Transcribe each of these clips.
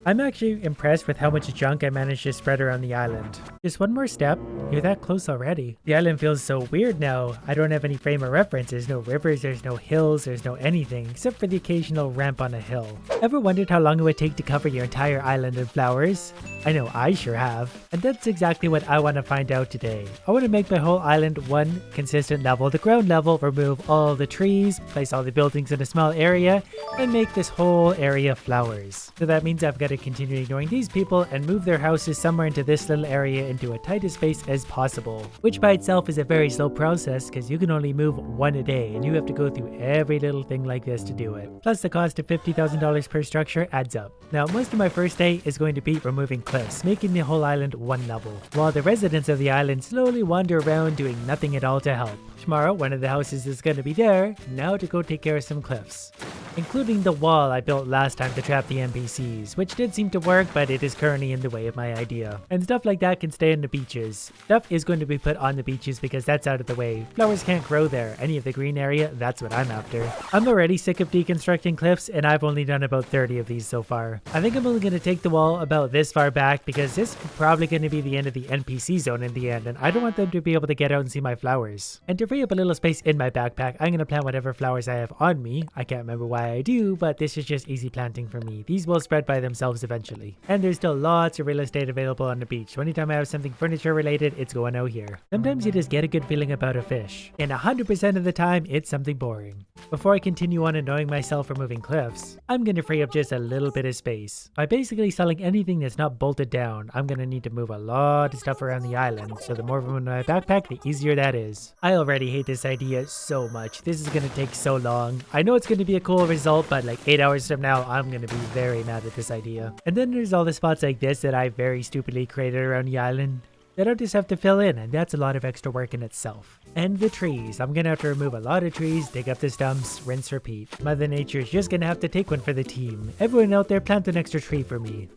I'm actually impressed with how much junk I managed to spread around the island. Just one more step, you're that close already. The island feels so weird now. I don't have any frame of reference. There's no rivers, there's no hills, there's no anything except for the occasional ramp on a hill. Ever wondered how long it would take to cover your entire island in flowers? I know I sure have. And that's exactly what I want to find out today. I want to make my whole island one consistent level, the ground level, remove all the trees, place all the buildings in a small area, and make this whole area flowers. So that means I've got to continue ignoring these people and move their houses somewhere into this little area into a tight space as possible, which by itself is a very slow process because you can only move one a day and you have to go through every little thing like this to do it. Plus the cost of $50,000 per structure adds up. Now most of my first day is going to be removing cliffs, making the whole island one level, while the residents of the island slowly wander around doing nothing at all to help. Tomorrow, one of the houses is going to be there, now to go take care of some cliffs. Including the wall I built last time to trap the NPCs, which did seem to work, but it is currently in the way of my idea. And stuff like that can stay on the beaches. Stuff is going to be put on the beaches because that's out of the way. Flowers can't grow there. Any of the green area, that's what I'm after. I'm already sick of deconstructing cliffs, and I've only done about 30 of these so far. I think I'm only going to take the wall about this far back because this is probably going to be the end of the NPC zone in the end, and I don't want them to be able to get out and see my flowers. And to free up a little space in my backpack, I'm going to plant whatever flowers I have on me. I can't remember why I do, but this is just easy planting for me. These will spread by themselves eventually. And there's still lots of real estate available on the beach. So anytime I have something furniture related, it's going out here. Sometimes you just get a good feeling about a fish. And 100% of the time, it's something boring. Before I continue on annoying myself for moving cliffs, I'm going to free up just a little bit of space. By basically selling anything that's not bolted down, I'm going to need to move a lot of stuff around the island. So the more room in my backpack, the easier that is. I already hate this idea so much. This is going to take so long. I know it's going to be a cool result, but like 8 hours from now, I'm going to be very mad at this idea. And then there's all the spots like this that I very stupidly created around the island that I just have to fill in, and that's a lot of extra work in itself. And the trees. I'm going to have to remove a lot of trees, dig up the stumps, rinse, repeat. Mother Nature's just going to have to take one for the team. Everyone out there plant an extra tree for me.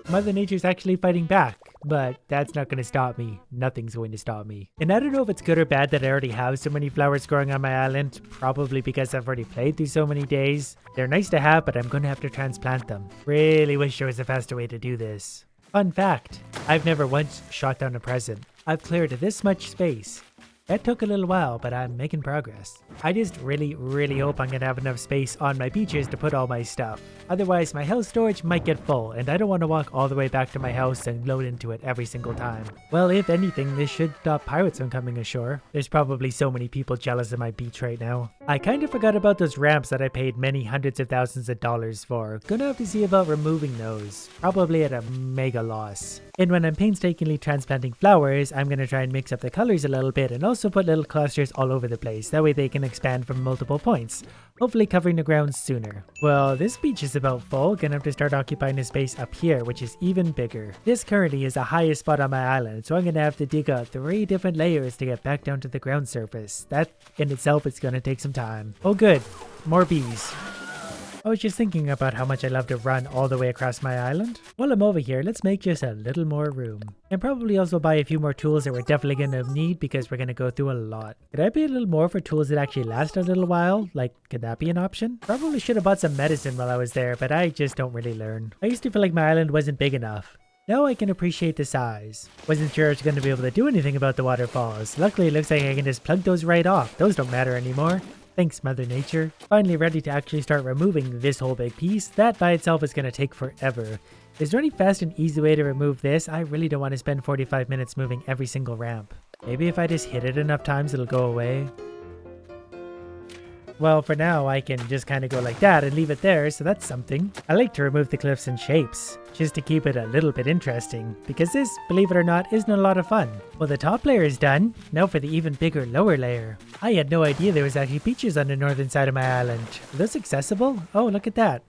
Mother Nature's actually fighting back, but that's not going to stop me. Nothing's going to stop me. And I don't know if it's good or bad that I already have so many flowers growing on my island, probably because I've already played through so many days. They're nice to have, but I'm going to have to transplant them. Really wish there was a faster way to do this. Fun fact, I've never once shot down a present. I've cleared this much space. That took a little while, but I'm making progress. I just really hope I'm gonna have enough space on my beaches to put all my stuff. Otherwise, my house storage might get full, and I don't want to walk all the way back to my house and load into it every single time. Well, if anything, this should stop pirates from coming ashore. There's probably so many people jealous of my beach right now. I kind of forgot about those ramps that I paid many hundreds of thousands of dollars for. Gonna have to see about removing those. Probably at a mega loss. And when I'm painstakingly transplanting flowers, I'm gonna try and mix up the colors a little bit and also put little clusters all over the place. That way they can expand from multiple points, hopefully covering the ground sooner. Well, this beach is about full. Gonna have to start occupying the space up here, which is even bigger. This currently is the highest spot on my island, so I'm gonna have to dig out 3 different layers to get back down to the ground surface. That in itself is gonna take some time. Oh good, more bees. I was just thinking about how much I love to run all the way across my island. While I'm over here, let's make just a little more room. And probably also buy a few more tools that we're definitely going to need because we're going to go through a lot. Could I pay a little more for tools that actually last a little while? Like, could that be an option? Probably should have bought some medicine while I was there, but I just don't really learn. I used to feel like my island wasn't big enough. Now I can appreciate the size. Wasn't sure I was going to be able to do anything about the waterfalls. Luckily, it looks like I can just plug those right off. Those don't matter anymore. Thanks, Mother Nature. Finally ready to actually start removing this whole big piece. That by itself is going to take forever. Is there any fast and easy way to remove this? I really don't want to spend 45 minutes moving every single ramp. Maybe if I just hit it enough times, it'll go away. Well, for now, I can just kind of go like that and leave it there, so that's something. I like to remove the cliffs and shapes, just to keep it a little bit interesting, because this, believe it or not, isn't a lot of fun. Well, the top layer is done. Now for the even bigger lower layer. I had no idea there was actually beaches on the northern side of my island. Are those accessible? Oh, look at that.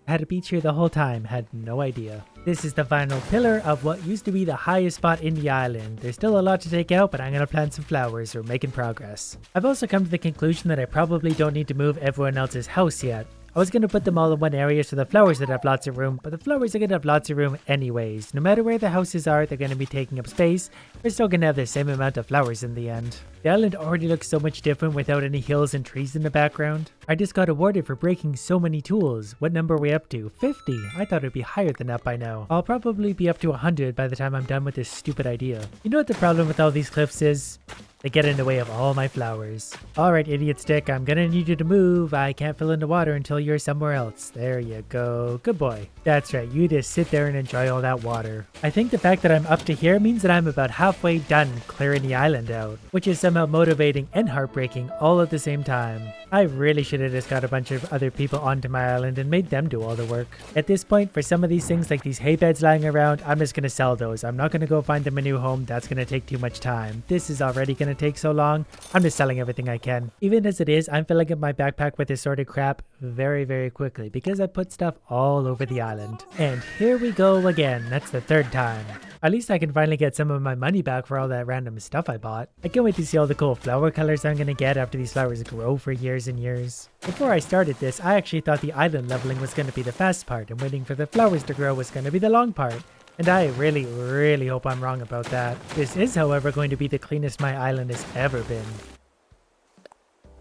I had a beach here the whole time, had no idea. This is the final pillar of what used to be the highest spot in the island. There's still a lot to take out, but I'm gonna plant some flowers. We're making progress. I've also come to the conclusion that I probably don't need to move everyone else's house yet. I was gonna put them all in one area so the flowers would have lots of room, but the flowers are gonna have lots of room anyways. No matter where the houses are, they're gonna be taking up space. We're still gonna have the same amount of flowers in the end. The island already looks so much different without any hills and trees in the background. I just got awarded for breaking so many tools. What number are we up to? 50. I thought it'd be higher than that by now. I'll probably be up to 100 by the time I'm done with this stupid idea. You know what the problem with all these cliffs is? They get in the way of all my flowers. Alright, idiot stick, I'm gonna need you to move. I can't fill in the water until you're somewhere else. There you go. Good boy. That's right, you just sit there and enjoy all that water. I think the fact that I'm up to here means that I'm about halfway done clearing the island out, which is somehow motivating and heartbreaking all at the same time. I really should have just got a bunch of other people onto my island and made them do all the work. At this point, for some of these things like these hay beds lying around, I'm just gonna sell those. I'm not gonna go find them a new home. That's gonna take too much time. This is already gonna take so long. I'm just selling everything I can. Even as it is, I'm filling up my backpack with assorted crap very, very quickly because I put stuff all over the island. And here we go again. That's the third time. At least I can finally get some of my money back for all that random stuff I bought. I can't wait to see all the cool flower colors I'm gonna get after these flowers grow for years and years. Before I started this, I actually thought the island leveling was gonna be the fast part and waiting for the flowers to grow was gonna be the long part. And I really, really hope I'm wrong about that. This is, however, going to be the cleanest my island has ever been.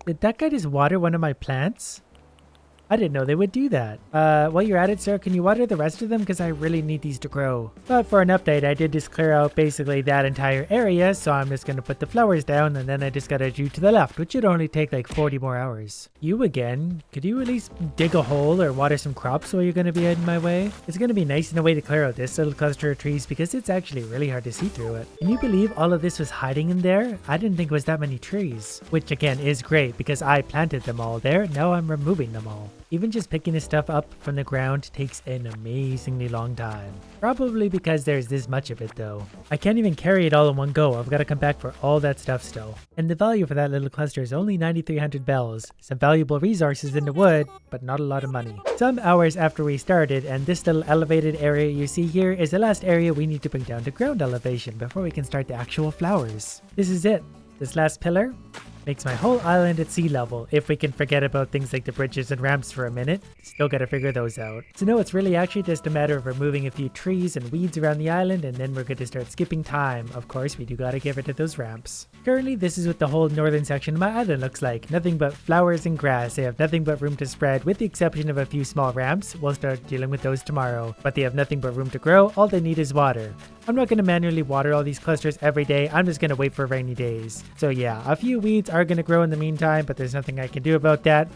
Did that guy just water one of my plants? I didn't know they would do that. While you're at it, sir, can you water the rest of them? Because I really need these to grow. But for an update, I did just clear out basically that entire area, so I'm just going to put the flowers down, and then I just got to do to the left, which should only take like 40 more hours. You again? Could you at least dig a hole or water some crops while you're going to be heading my way? It's going to be nice in a way to clear out this little cluster of trees because it's actually really hard to see through it. Can you believe all of this was hiding in there? I didn't think it was that many trees. Which again is great because I planted them all there, now I'm removing them all. Even just picking this stuff up from the ground takes an amazingly long time. Probably because there's this much of it though. I can't even carry it all in one go. I've got to come back for all that stuff still. And the value for that little cluster is only 9,300 bells. Some valuable resources in the wood, but not a lot of money. Some hours after we started, and this little elevated area you see here is the last area we need to bring down to ground elevation before we can start the actual flowers. This is it. This last pillar makes my whole island at sea level, if we can forget about things like the bridges and ramps for a minute. Still gotta figure those out. So no, it's really actually just a matter of removing a few trees and weeds around the island, and then we're going to start skipping time. Of course, we do gotta get rid of those ramps. Currently, this is what the whole northern section of my island looks like. Nothing but flowers and grass. They have nothing but room to spread, with the exception of a few small ramps. We'll start dealing with those tomorrow. But they have nothing but room to grow. All they need is water. I'm not going to manually water all these clusters every day. I'm just going to wait for rainy days. So yeah, a few weeds are going to grow in the meantime, but there's nothing I can do about that.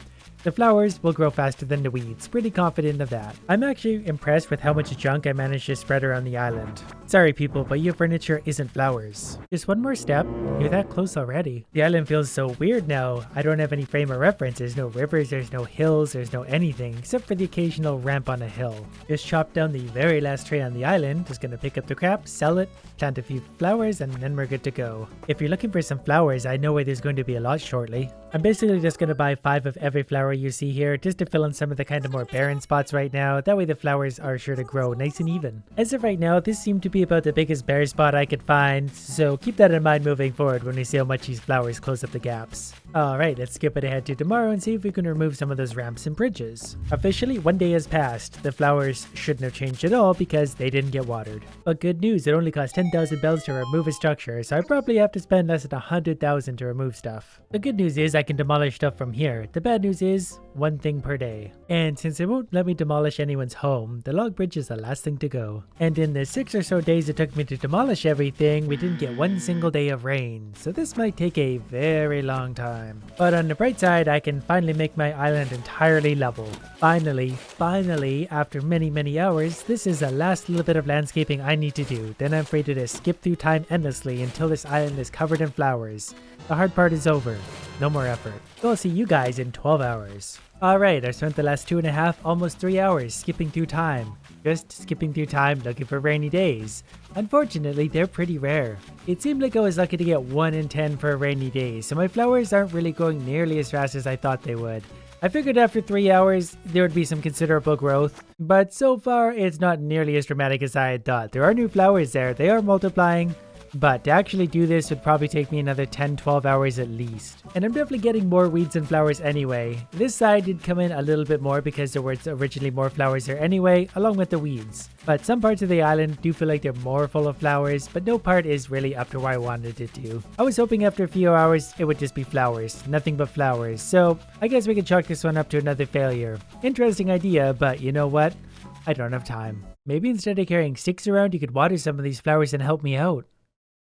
The flowers will grow faster than the weeds. Pretty confident of that. I'm actually impressed with how much junk I managed to spread around the island. Sorry people, but your furniture isn't flowers. Just one more step. You're that close already. The island feels so weird now. I don't have any frame of reference. There's no rivers, there's no hills, there's no anything, except for the occasional ramp on a hill. Just chop down the very last tree on the island. Just gonna pick up the crap, sell it, plant a few flowers, and then we're good to go. If you're looking for some flowers, I know where there's going to be a lot shortly. I'm basically just gonna buy 5 of every flower you see here, just to fill in some of the kind of more barren spots right now. That way the flowers are sure to grow nice and even. As of right now, this seemed to be about the biggest bare spot I could find, so keep that in mind moving forward when we see how much these flowers close up the gaps. Alright, let's skip it ahead to tomorrow and see if we can remove some of those ramps and bridges. Officially, 1 day has passed. The flowers shouldn't have changed at all because they didn't get watered. But good news, it only costs 10,000 bells to remove a structure, so I probably have to spend less than 100,000 to remove stuff. The good news is I can demolish stuff from here. The bad news is 1 thing per day. And since it won't let me demolish anyone's home, the log bridge is the last thing to go. And in the 6 or so days it took me to demolish everything, we didn't get 1 single day of rain, so this might take a very long time. But on the bright side, I can finally make my island entirely level. Finally, after many hours, this is the last little bit of landscaping I need to do. Then I'm free to just skip through time endlessly until this island is covered in flowers. The hard part is over. No more effort. So I'll see you guys in 12 hours. Alright, I spent the last 2.5, almost 3 hours skipping through time. Just skipping through time looking for rainy days. Unfortunately, they're pretty rare. It seemed like I was lucky to get 1 in 10 for a rainy day, so my flowers aren't really growing nearly as fast as I thought they would. I figured after 3 hours, there would be some considerable growth, but so far, it's not nearly as dramatic as I had thought. There are new flowers there, they are multiplying, but to actually do this would probably take me another 10-12 hours at least. And I'm definitely getting more weeds and flowers anyway. This side did come in a little bit more because there were originally more flowers there anyway, along with the weeds. But some parts of the island do feel like they're more full of flowers, but no part is really up to where I wanted it to. I was hoping after a few hours it would just be flowers, nothing but flowers, so I guess we can chalk this one up to another failure. Interesting idea, but you know what? I don't have time. Maybe instead of carrying sticks around, you could water some of these flowers and help me out.